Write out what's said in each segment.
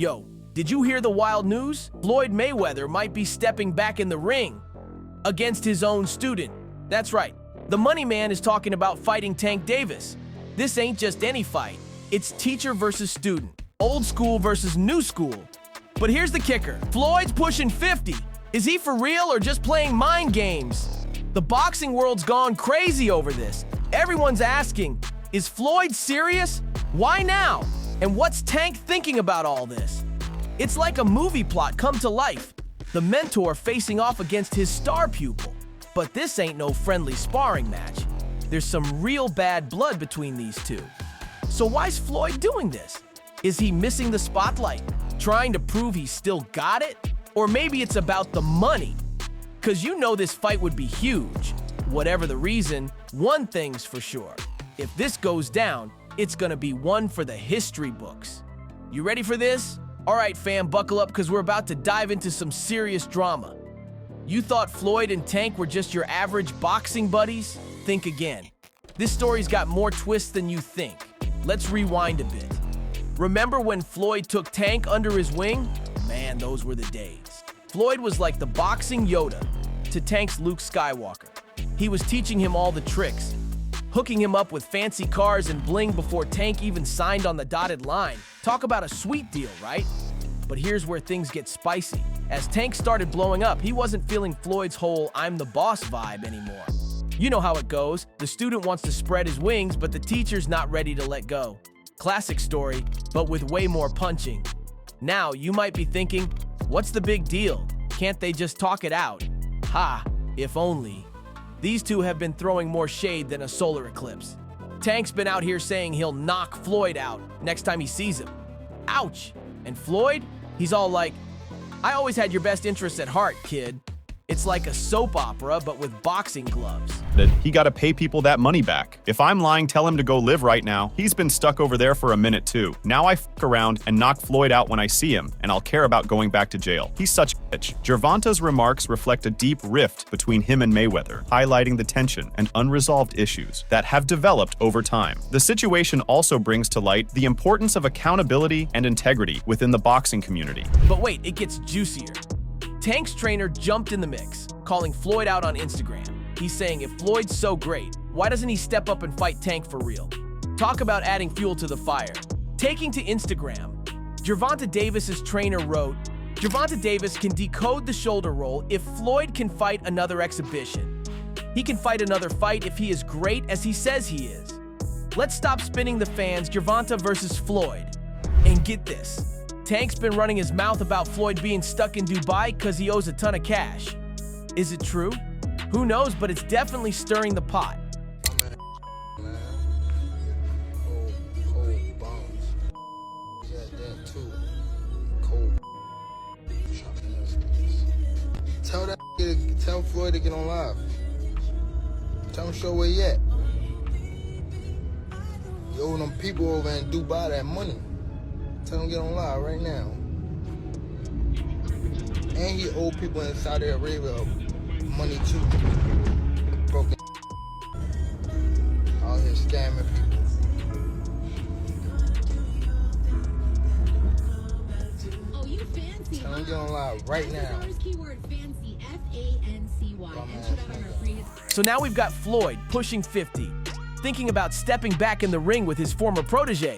Yo, did you hear the wild news? Floyd Mayweather might be stepping back in the ring against his own student. That's right. The money man is talking about fighting Tank Davis. This ain't just any fight. It's teacher versus student. Old school versus new school. But here's the kicker. Floyd's pushing 50. Is he for real or just playing mind games? The boxing world's gone crazy over this. Everyone's asking, is Floyd serious? Why now? And what's Tank thinking about all this? It's like a movie plot come to life. The mentor facing off against his star pupil. But this ain't no friendly sparring match. There's some real bad blood between these two. So why's Floyd doing this? Is he missing the spotlight? Trying to prove he still got it? Or maybe it's about the money? Cause you know this fight would be huge. Whatever the reason, one thing's for sure. If this goes down, it's gonna be one for the history books. You ready for this? All right, fam, buckle up because we're about to dive into some serious drama. You thought Floyd and Tank were just your average boxing buddies? Think again. This story's got more twists than you think. Let's rewind a bit. Remember when Floyd took Tank under his wing? Man, those were the days. Floyd was like the boxing Yoda to Tank's Luke Skywalker. He was teaching him all the tricks, hooking him up with fancy cars and bling before Tank even signed on the dotted line. Talk about a sweet deal, right? But here's where things get spicy. As Tank started blowing up, he wasn't feeling Floyd's whole "I'm the boss" vibe anymore. You know how it goes. The student wants to spread his wings, but the teacher's not ready to let go. Classic story, but with way more punching. Now, you might be thinking, what's the big deal? Can't they just talk it out? Ha, if only. These two have been throwing more shade than a solar eclipse. Tank's been out here saying he'll knock Floyd out next time he sees him. Ouch! And Floyd? He's all like, I always had your best interests at heart, kid. It's like a soap opera, but with boxing gloves. He gotta pay people that money back. If I'm lying, tell him to go live right now. He's been stuck over there for a minute too. Now I fuck around and knock Floyd out when I see him, and I'll care about going back to jail. He's such a bitch. Gervonta's remarks reflect a deep rift between him and Mayweather, highlighting the tension and unresolved issues that have developed over time. The situation also brings to light the importance of accountability and integrity within the boxing community. But wait, it gets juicier. Tank's trainer jumped in the mix, calling Floyd out on Instagram. He's saying if Floyd's so great, why doesn't he step up and fight Tank for real? Talk about adding fuel to the fire. Taking to Instagram, Gervonta Davis's trainer wrote, Gervonta Davis can decode the shoulder roll if Floyd can fight another exhibition. He can fight another fight if he is great as he says he is. Let's stop spinning the fans, Gervonta versus Floyd. And get this. Tank's been running his mouth about Floyd being stuck in Dubai because he owes a ton of cash. Is it true? Who knows, but it's definitely stirring the pot. Tell Floyd to get on live. Tell him show where he at. You owe them people over in Dubai that money. Tell him to get on live right now. And he owe people in Saudi Arabia money too. Broken out here scamming people. Oh, you fancy? Tell him to get on live right now. Keyword fancy, F-A-N-C-Y. Enter that on our free. So now we've got Floyd pushing 50, thinking about stepping back in the ring with his former protege.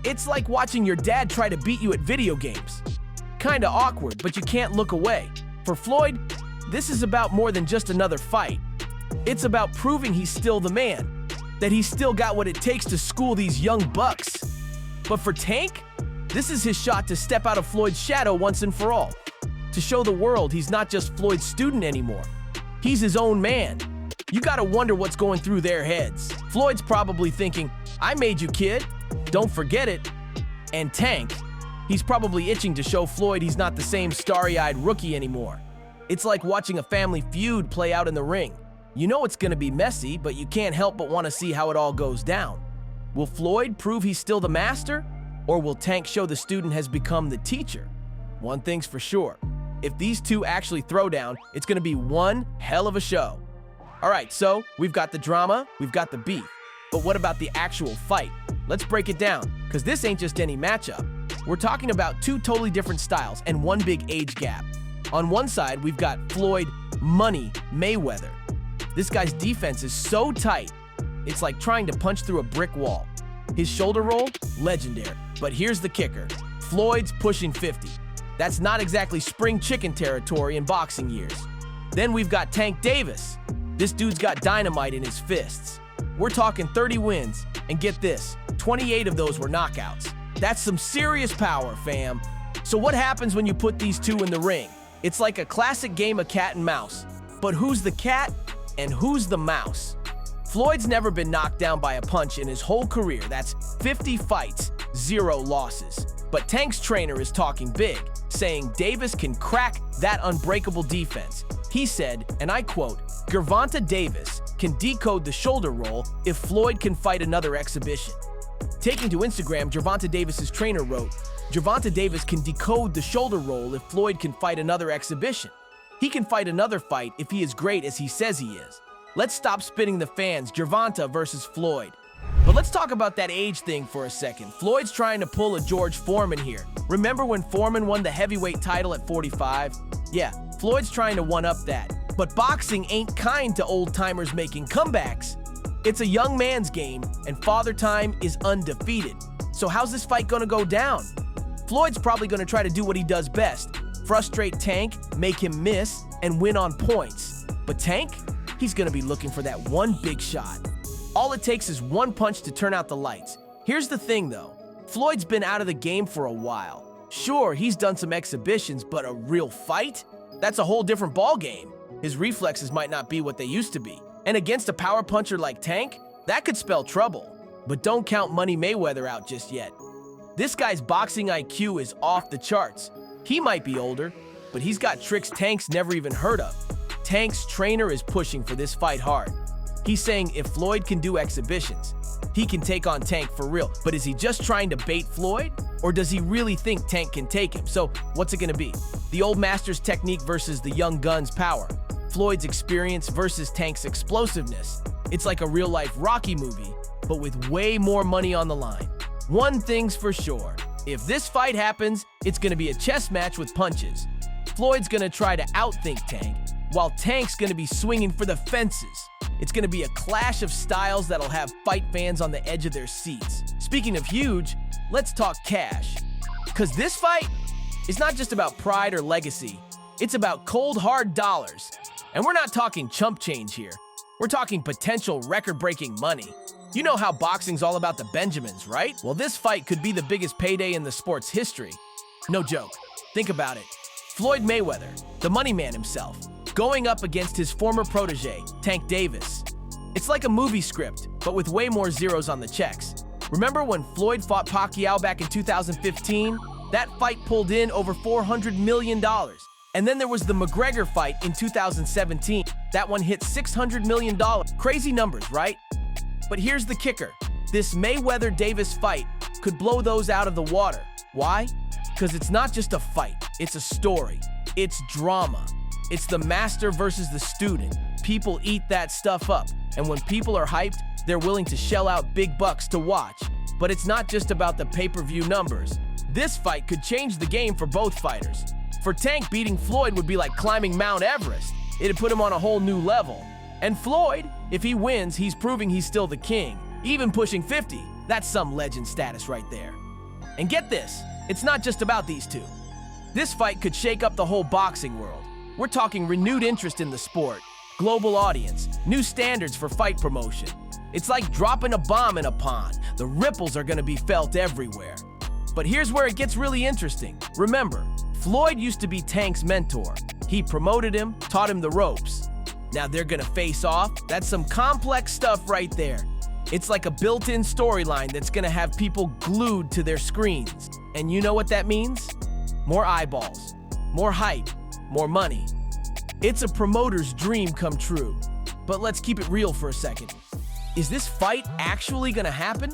It's like watching your dad try to beat you at video games. Kinda awkward, but you can't look away. For Floyd, this is about more than just another fight. It's about proving he's still the man, that he's still got what it takes to school these young bucks. But for Tank, this is his shot to step out of Floyd's shadow once and for all, to show the world he's not just Floyd's student anymore. He's his own man. You gotta wonder what's going through their heads. Floyd's probably thinking, I made you, kid. Don't forget it. And Tank, he's probably itching to show Floyd he's not the same starry-eyed rookie anymore. It's like watching a family feud play out in the ring. You know it's gonna be messy, but you can't help but want to see how it all goes down. Will Floyd prove he's still the master? Or will Tank show the student has become the teacher? One thing's for sure. If these two actually throw down, it's gonna be one hell of a show. All right, so we've got the drama, we've got the beef. But what about the actual fight? Let's break it down, because this ain't just any matchup. We're talking about two totally different styles and one big age gap. On one side, we've got Floyd Money Mayweather. This guy's defense is so tight, it's like trying to punch through a brick wall. His shoulder roll, legendary. But here's the kicker. Floyd's pushing 50. That's not exactly spring chicken territory in boxing years. Then we've got Tank Davis. This dude's got dynamite in his fists. We're talking 30 wins, and get this, 28 of those were knockouts. That's some serious power, fam. So what happens when you put these two in the ring? It's like a classic game of cat and mouse. But who's the cat and who's the mouse? Floyd's never been knocked down by a punch in his whole career. That's 50 fights, 0 losses. But Tank's trainer is talking big, saying Davis can crack that unbreakable defense. He said, and I quote, "Gervonta Davis can decode the shoulder roll if Floyd can fight another exhibition." Taking to Instagram, Gervonta Davis's trainer wrote, "Gervonta Davis can decode the shoulder roll if Floyd can fight another exhibition. He can fight another fight if he is great as he says he is. Let's stop spinning the fans, Gervonta versus Floyd." But let's talk about that age thing for a second. Floyd's trying to pull a George Foreman here. Remember when Foreman won the heavyweight title at 45? Yeah, Floyd's trying to one-up that. But boxing ain't kind to old-timers making comebacks. It's a young man's game, and Father Time is undefeated. So how's this fight gonna go down? Floyd's probably gonna try to do what he does best. Frustrate Tank, make him miss, and win on points. But Tank? He's gonna be looking for that one big shot. All it takes is one punch to turn out the lights. Here's the thing though, Floyd's been out of the game for a while. Sure, he's done some exhibitions, but a real fight? That's a whole different ballgame. His reflexes might not be what they used to be. And against a power puncher like Tank, that could spell trouble. But don't count Money Mayweather out just yet. This guy's boxing IQ is off the charts. He might be older, but he's got tricks Tank's never even heard of. Tank's trainer is pushing for this fight hard. He's saying if Floyd can do exhibitions, he can take on Tank for real. But is he just trying to bait Floyd? Or does he really think Tank can take him? So what's it gonna be? The old master's technique versus the young gun's power. Floyd's experience versus Tank's explosiveness. It's like a real-life Rocky movie, but with way more money on the line. One thing's for sure, if this fight happens, it's gonna be a chess match with punches. Floyd's gonna try to outthink Tank, while Tank's gonna be swinging for the fences. It's gonna be a clash of styles that'll have fight fans on the edge of their seats. Speaking of huge, let's talk cash. Cause this fight is not just about pride or legacy, it's about cold hard dollars. And we're not talking chump change here. We're talking potential record-breaking money. You know how boxing's all about the Benjamins, right? Well, this fight could be the biggest payday in the sport's history. No joke. Think about it. Floyd Mayweather, the money man himself, going up against his former protege, Tank Davis. It's like a movie script, but with way more zeros on the checks. Remember when Floyd fought Pacquiao back in 2015? That fight pulled in over $400 million. And then there was the McGregor fight in 2017. That one hit $600 million. Crazy numbers, right? But here's the kicker. This Mayweather-Davis fight could blow those out of the water. Why? Because it's not just a fight. It's a story. It's drama. It's the master versus the student. People eat that stuff up. And when people are hyped, they're willing to shell out big bucks to watch. But it's not just about the pay-per-view numbers. This fight could change the game for both fighters. For Tank, beating Floyd would be like climbing Mount Everest. It'd put him on a whole new level. And Floyd, if he wins, he's proving he's still the king. Even pushing 50, that's some legend status right there. And get this, it's not just about these two. This fight could shake up the whole boxing world. We're talking renewed interest in the sport, global audience, new standards for fight promotion. It's like dropping a bomb in a pond. The ripples are gonna be felt everywhere. But here's where it gets really interesting. Remember, Floyd used to be Tank's mentor. He promoted him, taught him the ropes. Now they're gonna face off. That's some complex stuff right there. It's like a built-in storyline that's gonna have people glued to their screens. And you know what that means? More eyeballs, more hype, more money. It's a promoter's dream come true. But let's keep it real for a second. Is this fight actually gonna happen?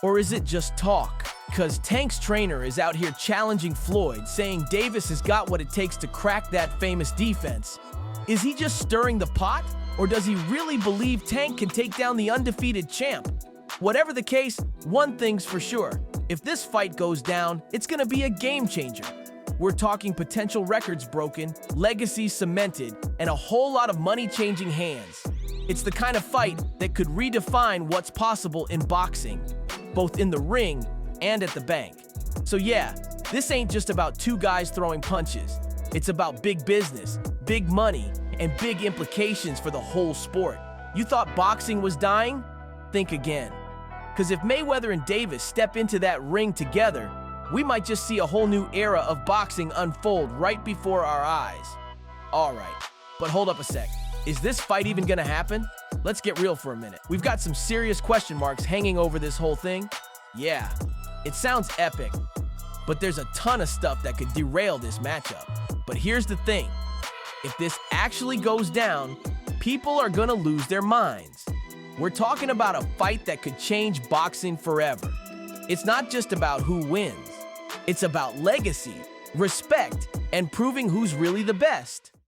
Or is it just talk? Because Tank's trainer is out here challenging Floyd, saying Davis has got what it takes to crack that famous defense. Is he just stirring the pot? Or does he really believe Tank can take down the undefeated champ? Whatever the case, one thing's for sure. If this fight goes down, it's gonna be a game changer. We're talking potential records broken, legacies cemented, and a whole lot of money changing hands. It's the kind of fight that could redefine what's possible in boxing, both in the ring and at the bank. So yeah, this ain't just about two guys throwing punches. It's about big business, big money, and big implications for the whole sport. You thought boxing was dying? Think again. Because if Mayweather and Davis step into that ring together, we might just see a whole new era of boxing unfold right before our eyes. All right, but hold up a sec. Is this fight even gonna happen? Let's get real for a minute. We've got some serious question marks hanging over this whole thing. Yeah, it sounds epic, but there's a ton of stuff that could derail this matchup. But here's the thing. If this actually goes down, people are gonna lose their minds. We're talking about a fight that could change boxing forever. It's not just about who wins. It's about legacy, respect, and proving who's really the best.